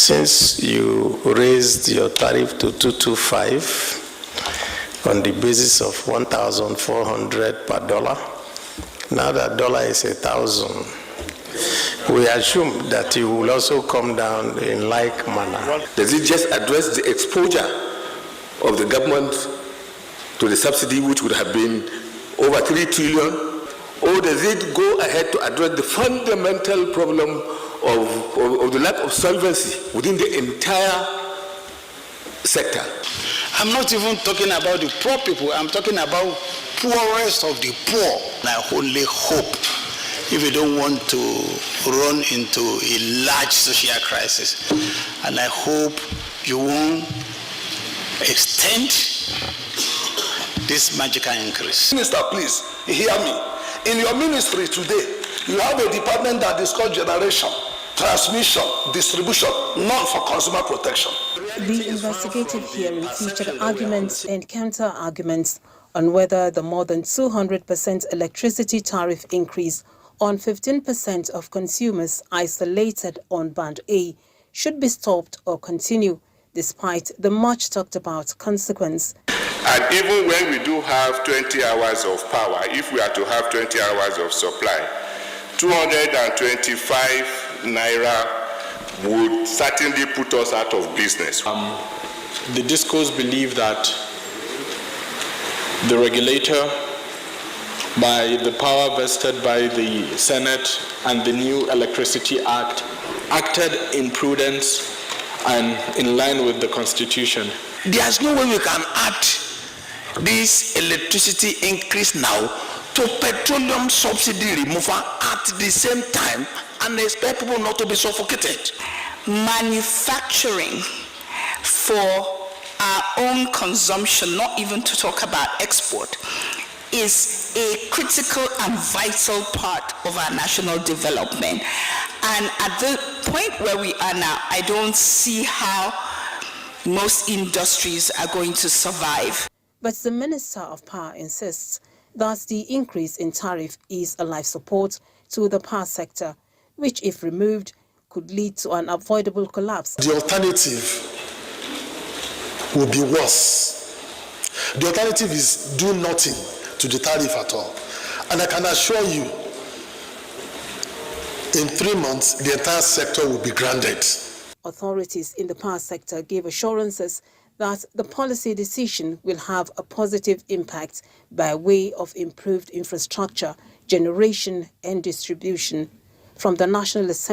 Since you raised your tariff to 225 on the basis of 1,400 per dollar, now that dollar is 1,000, we assume that you will also come down in like manner. Does it just address the exposure of the government to the subsidy, which would have been over 3 trillion, or does it go ahead to address the fundamental problem of the lack of solvency within the entire sector? I'm not even talking about the poor people. I'm talking about poorest of the poor. I only hope, if you don't want to run into a large social crisis, and I hope you won't extend this magical increase. Minister, please hear me. In your ministry today, you have a department that is called generation, transmission, distribution, none for consumer protection. The investigative hearing featured arguments and counter-arguments on whether the more than 200% electricity tariff increase on 15% of consumers isolated on Band A should be stopped or continue, despite the much talked about consequence. And even when we do have 20 hours of power, if we are to have 20 hours of supply, 225 Naira would certainly put us out of business. The discourse believe that the regulator, by the power vested by the Senate and the new Electricity Act, acted in prudence and in line with the Constitution. There's no way we can add this electricity increase now to petroleum subsidy removal at the same time and expect people not to be suffocated. Manufacturing for our own consumption, not even to talk about export, is a critical and vital part of our national development. And at the point where we are now, I don't see how most industries are going to survive. But the Minister of Power insists that the increase in tariff is a life support to the power sector, which, if removed, could lead to an avoidable collapse. The alternative will be worse. The alternative is do nothing to the tariff at all. And I can assure you, in 3 months, the entire sector will be grounded. Authorities in the power sector gave assurances that the policy decision will have a positive impact by way of improved infrastructure, generation and distribution. From the National Assembly.